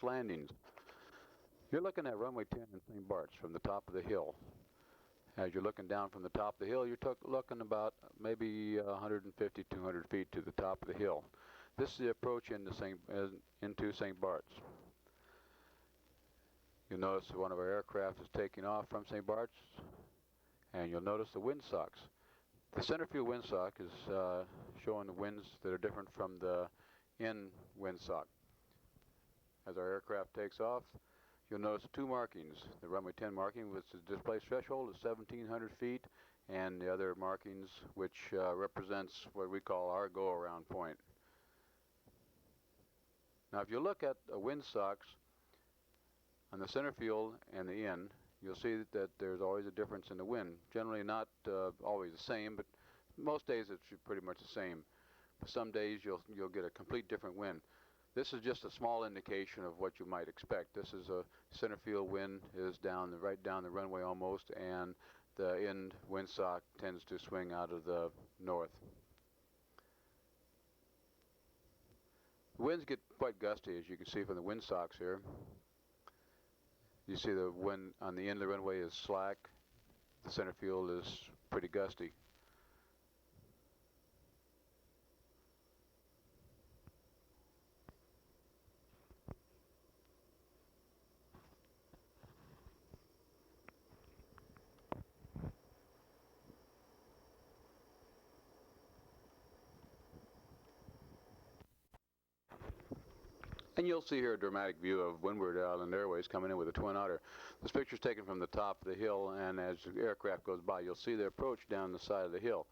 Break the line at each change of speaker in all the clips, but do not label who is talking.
landings. You're looking at runway 10 in St. Bart's from the top of the hill. As you're looking down from the top of the hill, you're looking about maybe 150, 200 feet to the top of the hill. This is the approach into St. Bart's. You'll notice that one of our aircraft is taking off from St. Bart's, and you'll notice the windsocks. The center field windsock is showing the winds that are different from the in windsock. As our aircraft takes off, you'll notice two markings. The runway 10 marking, which is displaced threshold, is 1,700 feet, and the other markings, which represents what we call our go-around point. Now, if you look at the windsocks on the center field and the in, you'll see that there's always a difference in the wind. Generally not always the same, but most days it's pretty much the same. But some days you'll get a complete different wind. This is just a small indication of what you might expect. This is a center field wind is right down the runway almost, and the end windsock tends to swing out of the north. The winds get quite gusty, as you can see from the windsocks here. You see the wind on the end of the runway is slack. The center field is pretty gusty. And you'll see here a dramatic view of Windward Island Airways coming in with a Twin Otter. This picture is taken from the top of the hill, and as the aircraft goes by, you'll see their approach down the side of the hill.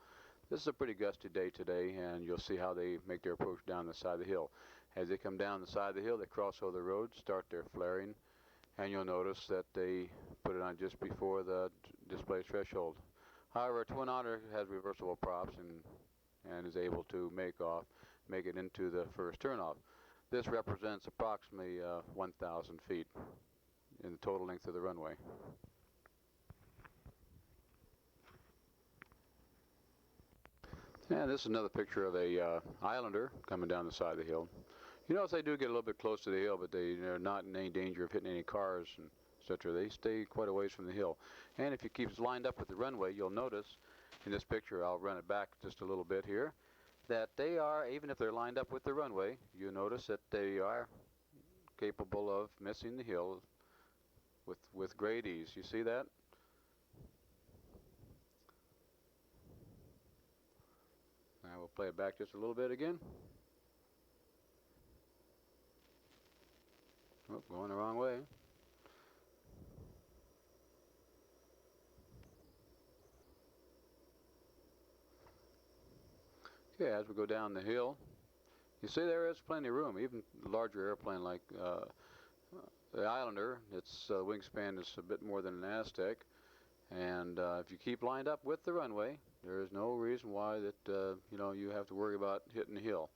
This is a pretty gusty day today, and you'll see how they make their approach down the side of the hill. As they come down the side of the hill, they cross over the road, start their flaring, and you'll notice that they put it on just before the displaced threshold. However, a Twin Otter has reversible props and is able to make it into the first turnoff. This represents approximately 1,000 feet in the total length of the runway. And this is another picture of a Islander coming down the side of the hill. You notice they do get a little bit close to the hill, but they're not in any danger of hitting any cars and etc. They stay quite a ways from the hill. And if you keep lined up with the runway, you'll notice in this picture, I'll run it back just a little bit here, that they are, even if they're lined up with the runway, you notice that they are capable of missing the hill with great ease. You see that? Now we'll play it back just a little bit again. Oh, going the wrong way. Okay, as we go down the hill, you see there is plenty of room. Even a larger airplane like the Islander, its wingspan is a bit more than an Aztec, and if you keep lined up with the runway, there is no reason why that you have to worry about hitting the hill.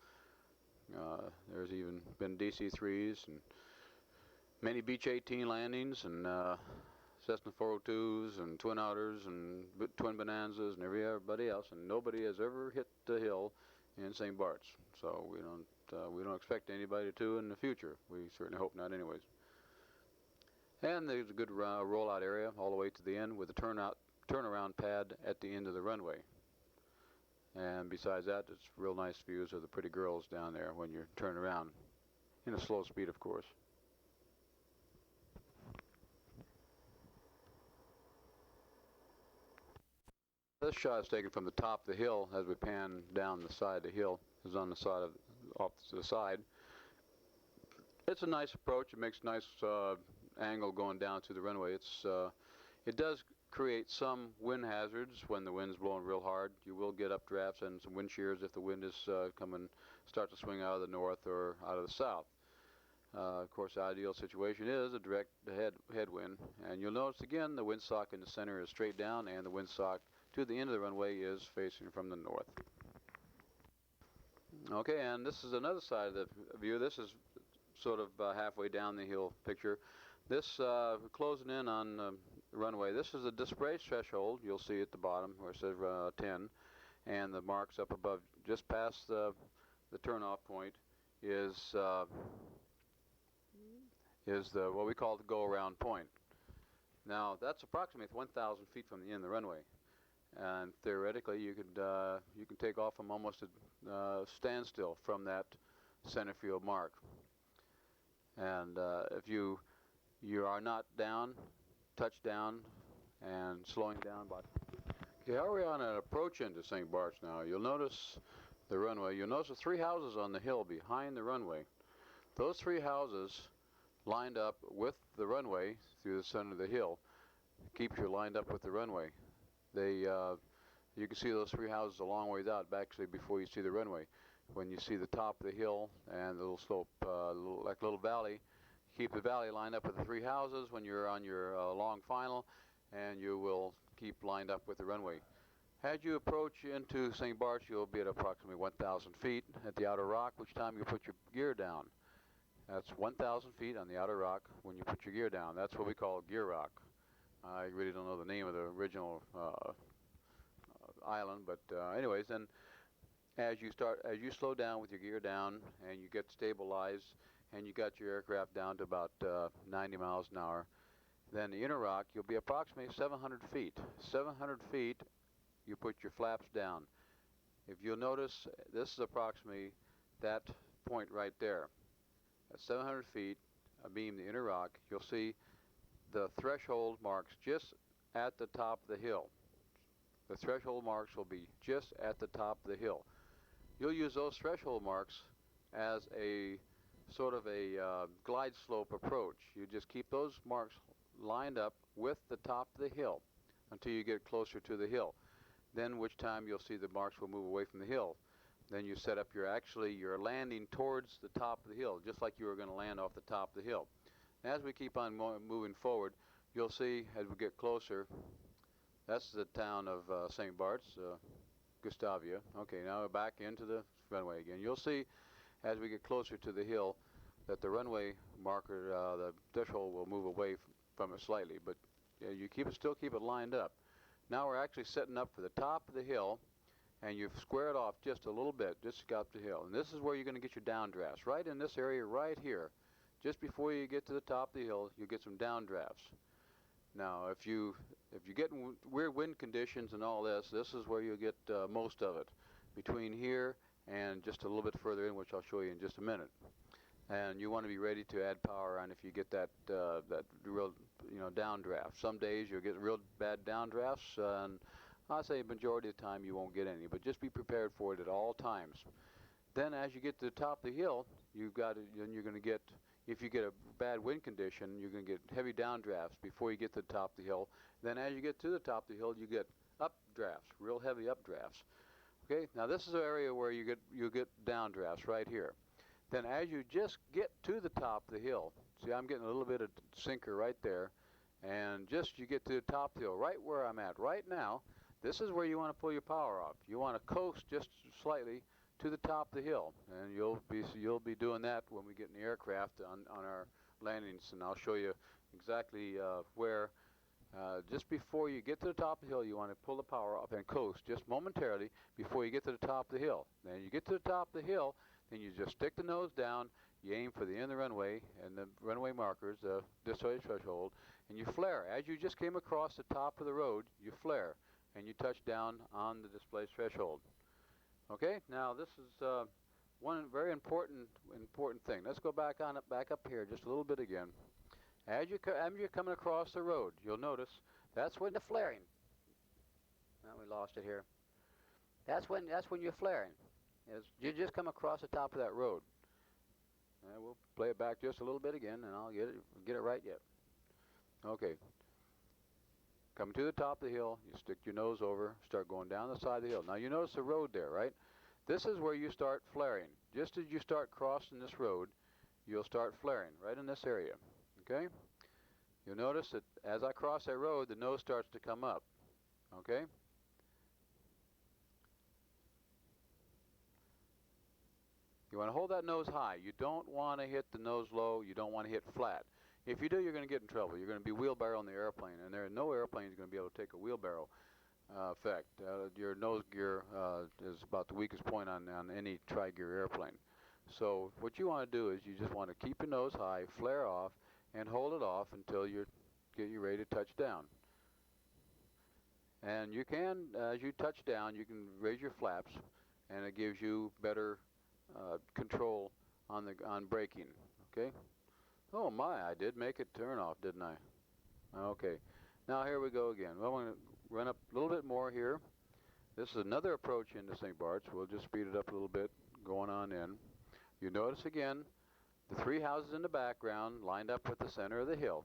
There's even been DC-3s and many Beech 18 landings and Cessna 402s and Twin Otters and Twin Bonanzas and everybody else, and nobody has ever hit the hill in St. Bart's. So we don't expect anybody to in the future. We certainly hope not, anyways. And there's a good rollout area all the way to the end with a turnaround pad at the end of the runway. And besides that, it's real nice views of the pretty girls down there when you turn around, in a slow speed, of course. This shot is taken from the top of the hill as we pan down the side of the hill. It's on the side off to the side. It's a nice approach. It makes a nice angle going down to the runway. It does create some wind hazards when the wind's blowing real hard. You will get updrafts and some wind shears if the wind is start to swing out of the north or out of the south. Of course, the ideal situation is a direct headwind. And you'll notice again the windsock in the center is straight down, and the windsock to the end of the runway is facing from the north. Okay, and this is another side of the view. This is sort of halfway down the hill picture. This closing in on the runway. This is a displaced threshold. You'll see at the bottom where it says 10, and the marks up above, just past the turnoff point, is is what we call the go-around point. Now, that's approximately 1,000 feet from the end of the runway. And theoretically, you can take off from almost a standstill from that center field mark. And if you are not down, touchdown, and slowing down by. Okay, how are we on an approach into St. Bart's now? You'll notice the runway. You'll notice the three houses on the hill behind the runway. Those three houses lined up with the runway through the center of the hill keeps you lined up with the runway. You can see those three houses a long ways out, actually, before you see the runway. When you see the top of the hill and the little slope, like a little valley, keep the valley lined up with the three houses when you're on your long final, and you will keep lined up with the runway. As you approach into St. Bart's, you'll be at approximately 1,000 feet at the outer rock, which time you put your gear down. That's 1,000 feet on the outer rock when you put your gear down. That's what we call gear rock. I really don't know the name of the original island, but anyways, then as you slow down with your gear down and you get stabilized and you got your aircraft down to about 90 miles an hour, then the inner rock, you'll be approximately 700 feet. 700 feet, you put your flaps down. If you'll notice, this is approximately that point right there. At 700 feet, abeam the inner rock, you'll see the threshold marks just at the top of the hill. The threshold marks will be just at the top of the hill. You'll use those threshold marks as a sort of a glide slope approach. You just keep those marks lined up with the top of the hill until you get closer to the hill. Then which time you'll see the marks will move away from the hill. Then you set up you're landing towards the top of the hill, just like you were going to land off the top of the hill. As we keep on moving forward, you'll see as we get closer, that's the town of St. Bart's, Gustaf. Okay, now we're back into the runway again. You'll see as we get closer to the hill that the runway marker, the threshold will move away from it slightly, but you still keep it lined up. Now we're actually setting up for the top of the hill, and you square it off just a little bit, just up the hill. And this is where you're going to get your downdrafts, right in this area right here. Just before you get to the top of the hill, you get some downdrafts. Now, if you get weird wind conditions and all this is where you'll get most of it, between here and just a little bit further in, which I'll show you in just a minute. And you want to be ready to add power on if you get that real downdraft. Some days you'll get real bad downdrafts, and I'd say the majority of the time you won't get any. But just be prepared for it at all times. Then, as you get to the top of the hill, you're going to get. If you get a bad wind condition, you're going to get heavy downdrafts before you get to the top of the hill. Then as you get to the top of the hill, you get updrafts, real heavy updrafts. Okay, now this is an area where you get downdrafts right here. Then as you just get to the top of the hill, see I'm getting a little bit of sinker right there, and just you get to the top of the hill, right where I'm at right now, this is where you want to pull your power off. You want to coast just slightly to the top of the hill, and you'll be doing that when we get in the aircraft on our landings, and I'll show you exactly where. Just before you get to the top of the hill, you want to pull the power off and coast just momentarily before you get to the top of the hill. Then you get to the top of the hill, then you just stick the nose down, you aim for the end of the runway and the runway markers, the display threshold, and you flare. As you just came across the top of the road, you flare, and you touch down on the display threshold. Okay, now this is one very important thing. Let's go back up here just a little bit again. As you're coming across the road, you'll notice that's when the flaring. Well, we lost it here. That's when you're flaring. You just come across the top of that road. And we'll play it back just a little bit again, and I'll get it right yet. Okay. Coming to the top of the hill, you stick your nose over, start going down the side of the hill. Now you notice the road there, right? This is where you start flaring. Just as you start crossing this road, you'll start flaring right in this area. Okay? You'll notice that as I cross that road, the nose starts to come up. Okay? You want to hold that nose high. You don't want to hit the nose low. You don't want to hit flat. If you do, you're going to get in trouble. You're going to be wheelbarrow in the airplane, and no airplane is going to be able to take a wheelbarrow effect. Your nose gear is about the weakest point on any tri-gear airplane. So what you want to do is you just want to keep your nose high, flare off, and hold it off until you get you ready to touch down. And you can, as you touch down, you can raise your flaps, and it gives you better control on braking. Okay. Oh my, I did make it turn off, didn't I? Okay. Now here we go again. Well, I'm going to run up a little bit more here. This is another approach into St. Bart's. We'll just speed it up a little bit going on in. You notice again the three houses in the background lined up with the center of the hill.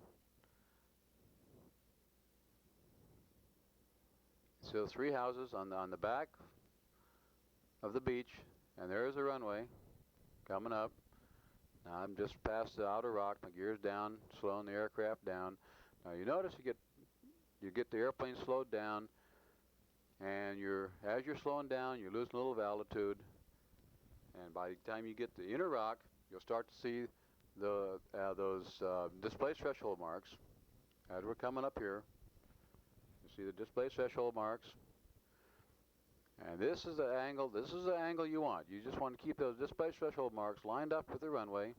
So three houses on the back of the beach, and there's the runway coming up. Now I'm just past the outer rock. My gear's down, slowing the aircraft down. Now you notice you get the airplane slowed down, and as you're slowing down, you're losing a little of altitude. And by the time you get to the inner rock, you'll start to see those display threshold marks. As we're coming up here, you see the display threshold marks. And this is the angle. This is the angle you want. You just want to keep those display threshold marks lined up with the runway.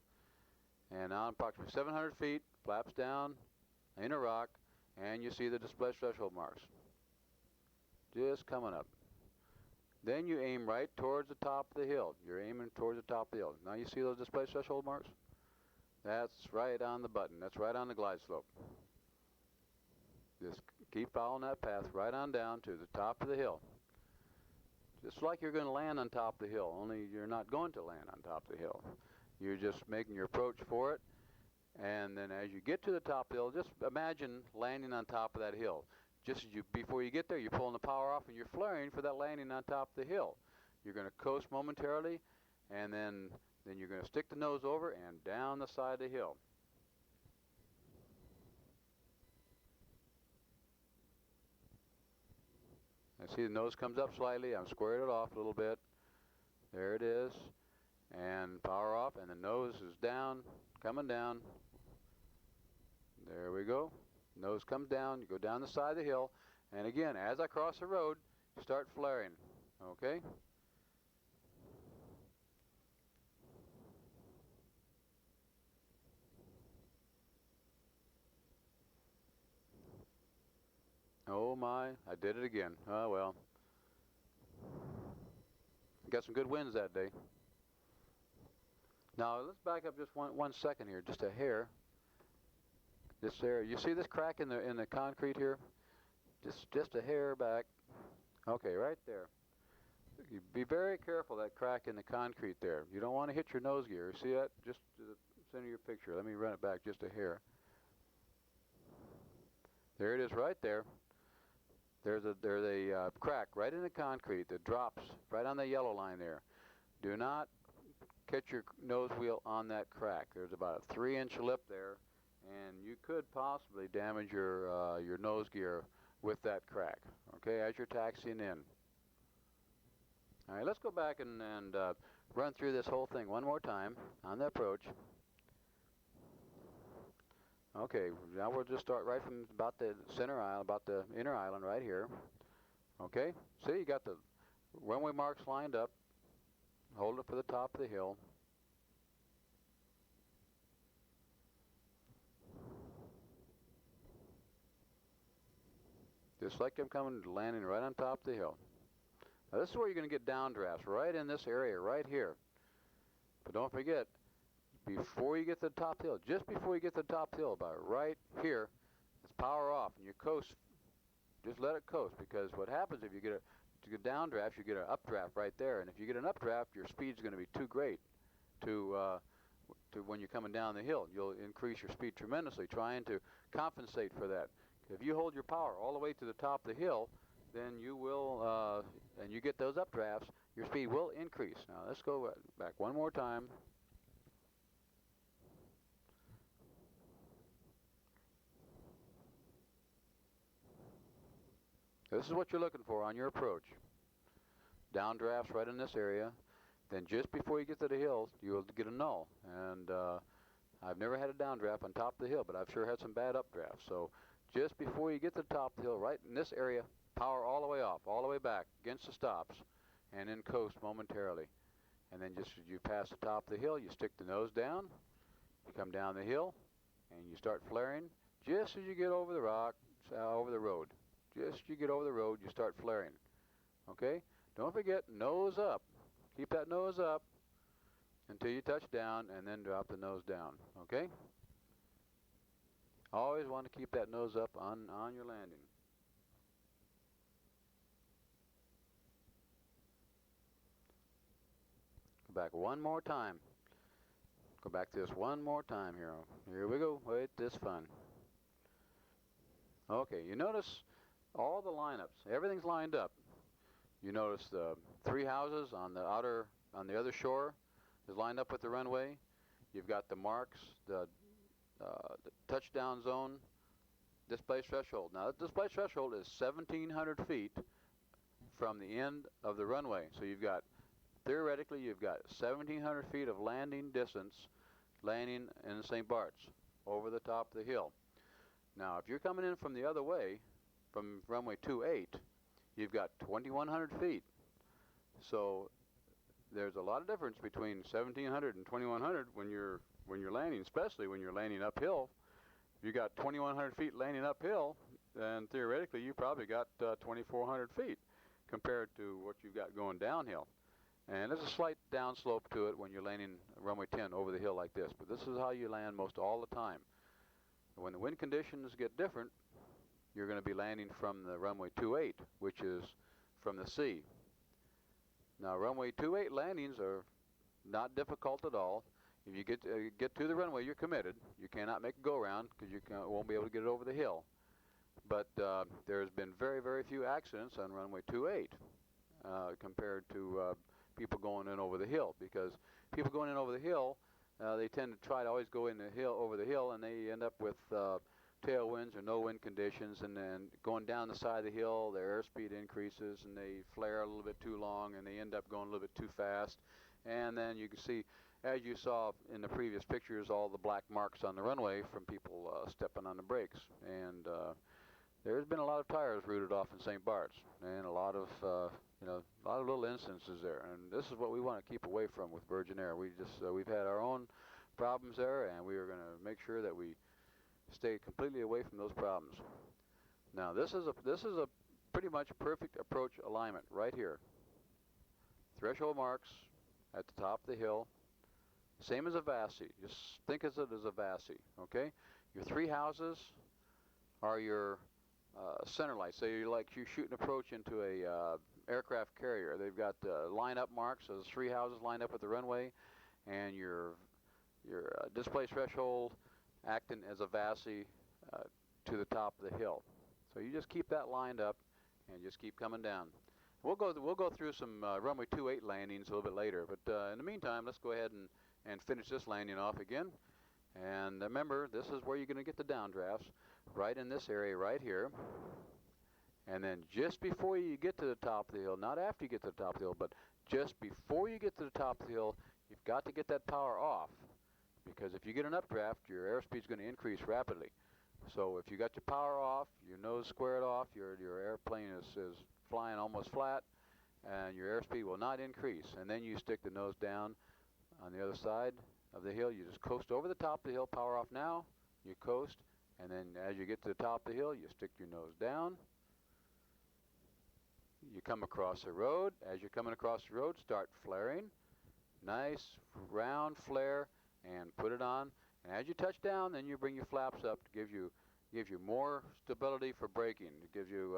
And now approximately 700 feet, flaps down, inner rock, and you see the display threshold marks. Just coming up. Then you aim right towards the top of the hill. You're aiming towards the top of the hill. Now you see those display threshold marks? That's right on the button. That's right on the glide slope. Just keep following that path right on down to the top of the hill. Just like you're going to land on top of the hill, only you're not going to land on top of the hill. You're just making your approach for it. And then as you get to the top of the hill, just imagine landing on top of that hill. Just before you get there, you're pulling the power off and you're flaring for that landing on top of the hill. You're going to coast momentarily, and then you're going to stick the nose over and down the side of the hill. I see the nose comes up slightly. I'm squared it off a little bit. There it is. And power off, and the nose is down, coming down. There we go. Nose comes down, you go down the side of the hill, and again, as I cross the road, you start flaring, okay? Oh my, I did it again. Oh well. Got some good winds that day. Now let's back up just one second here, just a hair. This there, you see this crack in the concrete here? Just a hair back. Okay, right there. You be very careful that crack in the concrete there. You don't want to hit your nose gear. See that? Just to the center of your picture. Let me run it back just a hair. There it is right there. There's a crack right in the concrete that drops right on the yellow line there. Do not catch your nose wheel on that crack. There's about a 3-inch lip there, and you could possibly damage your nose gear with that crack, okay, as you're taxiing in. All right, let's go back and run through this whole thing one more time on the approach. Okay, now we'll just start right from about the center island, about the inner island right here. Okay, see, you got the runway marks lined up. Hold it for the top of the hill. Just like I'm coming, landing right on top of the hill. Now this is where you're going to get downdrafts, right in this area, right here. But don't forget, before you get to the top of the hill, just before you get to the top of the hill, about right here, it's power off, and you coast. Just let it coast, because what happens if you get a downdraft, you get an updraft right there, and if you get an updraft, your speed's going to be too great to when you're coming down the hill. You'll increase your speed tremendously, trying to compensate for that. If you hold your power all the way to the top of the hill, then you will, and you get those updrafts, your speed will increase. Now let's go back one more time. This is what you're looking for on your approach. Downdrafts right in this area. Then just before you get to the hills, you'll get a null. And I've never had a downdraft on top of the hill, but I've sure had some bad updrafts. So just before you get to the top of the hill, right in this area, power all the way off, all the way back against the stops, and then coast momentarily. And then just as you pass the top of the hill, you stick the nose down, you come down the hill, and you start flaring just as you get over the over the road. Just as you get over the road, you start flaring. Okay? Don't forget, nose up. Keep that nose up until you touch down, and then drop the nose down. Okay? Always want to keep that nose up on your landing. Go back one more time. Go back to this one more time here. Here we go. Wait, this fun. Okay, you notice all the lineups. Everything's lined up. You notice the 3 houses on the other shore is lined up with the runway. You've got the marks, the touchdown zone, display threshold. Now, the display threshold is 1,700 feet from the end of the runway. So theoretically, you've got 1,700 feet of landing distance, landing in St. Bart's over the top of the hill. Now, if you're coming in from the other way, from runway 28, you've got 2,100 feet. So there's a lot of difference between 1,700 and 2,100 when you're landing, especially when you're landing uphill. If you got 2,100 feet landing uphill, then theoretically you probably got 2,400 feet compared to what you've got going downhill. And there's a slight downslope to it when you're landing runway 10 over the hill like this, but this is how you land most all the time. When the wind conditions get different, you're going to be landing from the runway 28, which is from the sea. Now, runway 28 landings are not difficult at all. If you get to the runway, you're committed. You cannot make a go-around because you won't be able to get it over the hill. But there's been very, very few accidents on runway 28 compared to people going in over the hill, because people going in over the hill, they tend to try to always go in the hill over the hill, and they end up with tailwinds or no wind conditions, and then going down the side of the hill, their airspeed increases, and they flare a little bit too long, and they end up going a little bit too fast. And then you can see, as you saw in the previous pictures, all the black marks on the runway from people stepping on the brakes. And there's been a lot of tires rooted off in St. Bart's, and a lot of little instances there. And this is what we want to keep away from with Virgin Air. We've had our own problems there, and we are going to make sure that we stay completely away from those problems. Now, this is a pretty much perfect approach alignment right here. Threshold marks at the top of the hill, same as a VASI. Just think of it as a VASI, okay? Your 3 houses are your center lights. So you're shooting approach into a aircraft carrier. They've got line-up marks, so the 3 houses lined up with the runway, and your display threshold acting as a VASI to the top of the hill. So you just keep that lined up and just keep coming down. We'll go through some runway 28 landings a little bit later, but in the meantime, let's go ahead and finish this landing off again. And remember, this is where you're going to get the downdrafts, right in this area right here. And then just before you get to the top of the hill, not after you get to the top of the hill, but just before you get to the top of the hill, you've got to get that power off. Because if you get an updraft, your airspeed is going to increase rapidly. So if you got your power off, your nose squared off, your airplane is flying almost flat, and your airspeed will not increase. And then you stick the nose down on the other side of the hill. You just coast over the top of the hill, power off now, you coast, and then as you get to the top of the hill, you stick your nose down. You come across the road. As you're coming across the road, start flaring. Nice round flare, and put it on. And as you touch down, then you bring your flaps up to give you more stability for braking. It gives you,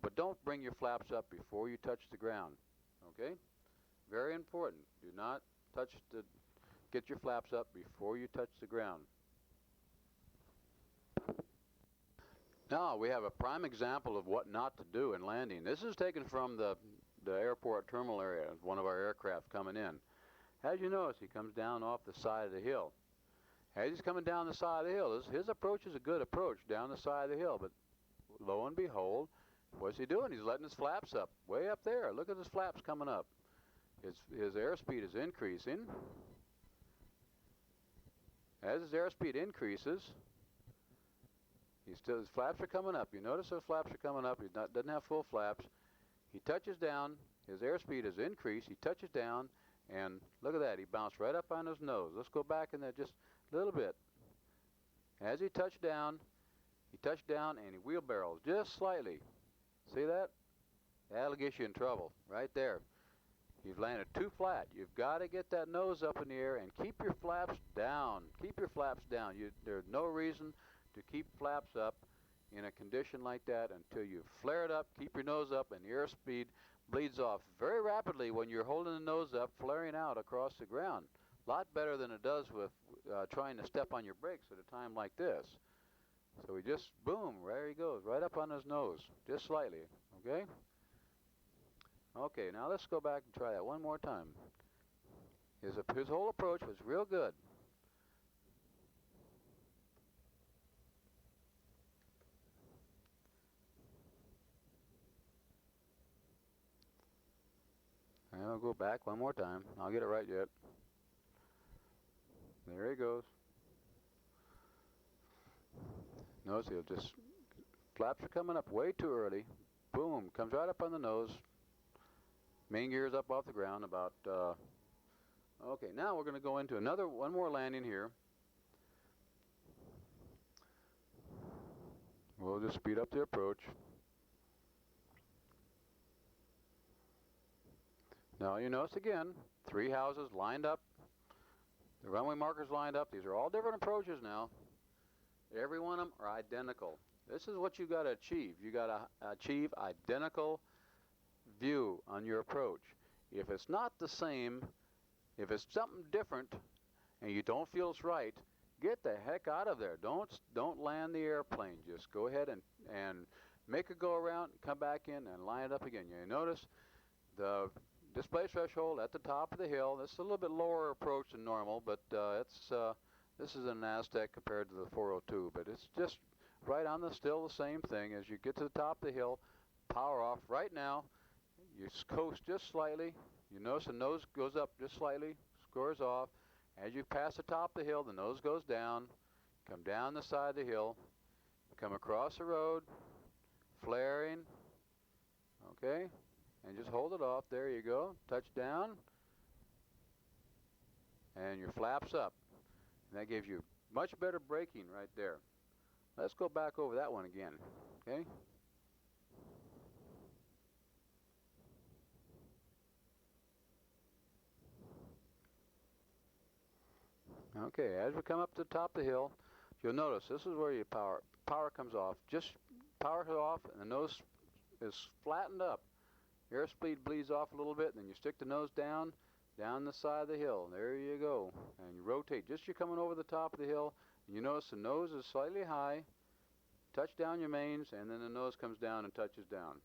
but don't bring your flaps up before you touch the ground. Okay? Very important. Do not get your flaps up before you touch the ground. Now we have a prime example of what not to do in landing. This is taken from the airport terminal area, one of our aircraft coming in. As you notice, he comes down off the side of the hill. As he's coming down the side of the hill, his approach is a good approach down the side of the hill, but lo and behold, what's he doing? He's letting his flaps up, way up there. Look at his flaps coming up. His airspeed is increasing. As his airspeed increases, his flaps are coming up. You notice those flaps are coming up. He doesn't have full flaps. He touches down. His airspeed is increased. He touches down, and look at that. He bounced right up on his nose. Let's go back in there just a little bit. As he touched down and he wheelbarrows just slightly. See that? That'll get you in trouble right there. You've landed too flat. You've got to get that nose up in the air and keep your flaps down. Keep your flaps down. There's no reason to keep flaps up in a condition like that until you flare it up. Keep your nose up and the airspeed bleeds off very rapidly when you're holding the nose up, flaring out across the ground. A lot better than it does with trying to step on your brakes at a time like this. So we just, boom, there he goes, right up on his nose, just slightly, okay? Okay, now let's go back and try that one more time. His whole approach was real good. And I'll go back one more time. I'll get it right yet. There he goes. Notice he'll just, flaps are coming up way too early. Boom, comes right up on the nose. Main gear's up off the ground about, okay, now we're going to go into one more landing here. We'll just speed up the approach. Now you notice again, 3 houses lined up. The runway markers lined up. These are all different approaches now. Every one of them are identical. This is what you got to achieve. You got to achieve identical view on your approach. If it's not the same, if it's something different and you don't feel it's right, get the heck out of there. Don't land the airplane. Just go ahead and make a go around, come back in and line it up again. You notice the display threshold at the top of the hill. This is a little bit lower approach than normal, but this is an Aztec compared to the 402, but it's just right on still the same thing. As you get to the top of the hill, power off right now. You coast just slightly. You notice the nose goes up just slightly, scores off. As you pass the top of the hill, the nose goes down. Come down the side of the hill. Come across the road, flaring. Okay, and just hold it off. There you go. Touch down, and your flaps up. And that gives you much better braking right there. Let's go back over that one again. Okay. Okay, as we come up to the top of the hill, you'll notice this is where your power comes off. Just power off, and the nose is flattened up. Airspeed bleeds off a little bit, and then you stick the nose down the side of the hill. There you go. And you rotate. Just you're coming over the top of the hill, and you notice the nose is slightly high. Touch down your mains, and then the nose comes down and touches down.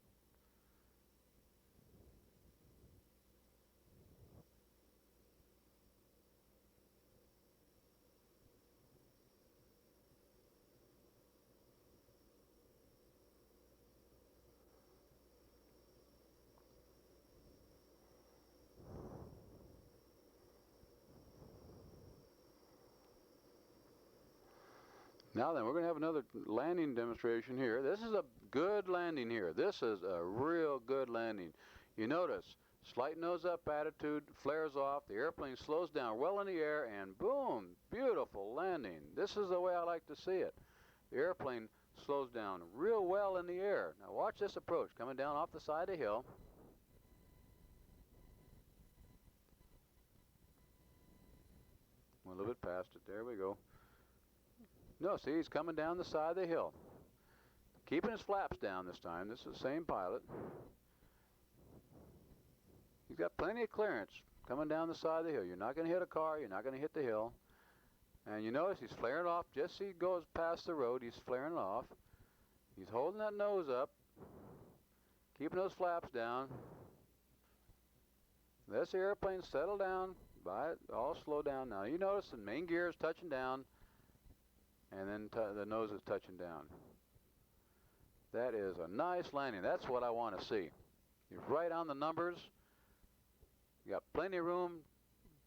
Now then, we're going to have another landing demonstration here. This is a good landing here. This is a real good landing. You notice, slight nose up attitude, flares off, the airplane slows down well in the air, and boom, beautiful landing. This is the way I like to see it. The airplane slows down real well in the air. Now watch this approach, coming down off the side of the hill. A little bit past it, there we go. No, see, he's coming down the side of the hill. Keeping his flaps down this time. This is the same pilot. He's got plenty of clearance coming down the side of the hill. You're not going to hit a car. You're not going to hit the hill. And you notice he's flaring off. Just as he goes past the road, he's flaring off. He's holding that nose up. Keeping those flaps down. Let the airplane settle down. All slow down now. You notice the main gear is touching down. And then the nose is touching down. That is a nice landing. That's what I want to see. You're right on the numbers. You got plenty of room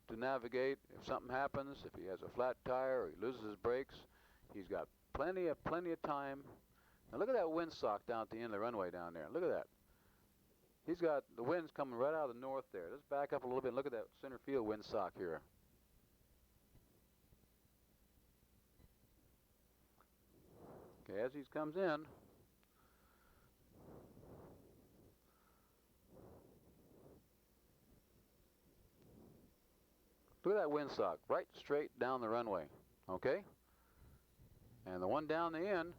to navigate. If something happens, if he has a flat tire or he loses his brakes, he's got plenty of time. Now look at that windsock down at the end of the runway down there. Look at that. He's got the wind's coming right out of the north there. Let's back up a little bit and look at that center field windsock here. Okay, as he comes in, look at that windsock, right straight down the runway, okay? And the one down the end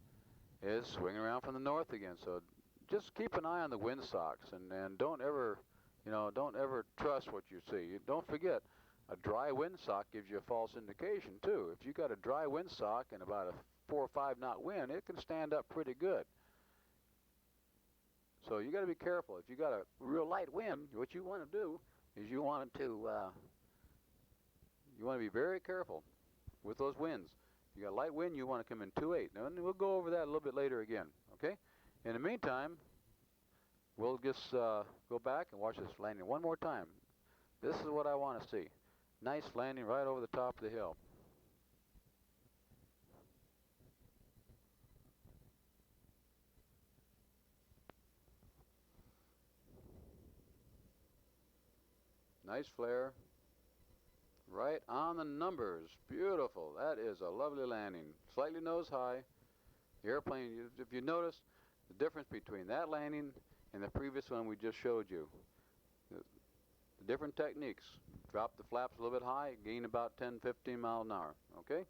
is swinging around from the north again. So just keep an eye on the windsocks, and don't ever, don't ever trust what you see. Don't forget, a dry windsock gives you a false indication too. If you got a dry windsock and about a 4 or 5 knot wind, it can stand up pretty good. So you got to be careful. If you got a real light wind, what you want to do is you want to be very careful with those winds. If you got a light wind, you want to come in 2/8. Now, and we'll go over that a little bit later again. Okay. In the meantime, we'll just go back and watch this landing one more time. This is what I want to see. Nice landing right over the top of the hill. Nice flare. Right on the numbers. Beautiful. That is a lovely landing. Slightly nose high. The airplane, if you notice the difference between that landing and the previous one we just showed you. The different techniques. Drop the flaps a little bit high, gain about 10, 15 miles an hour. Okay?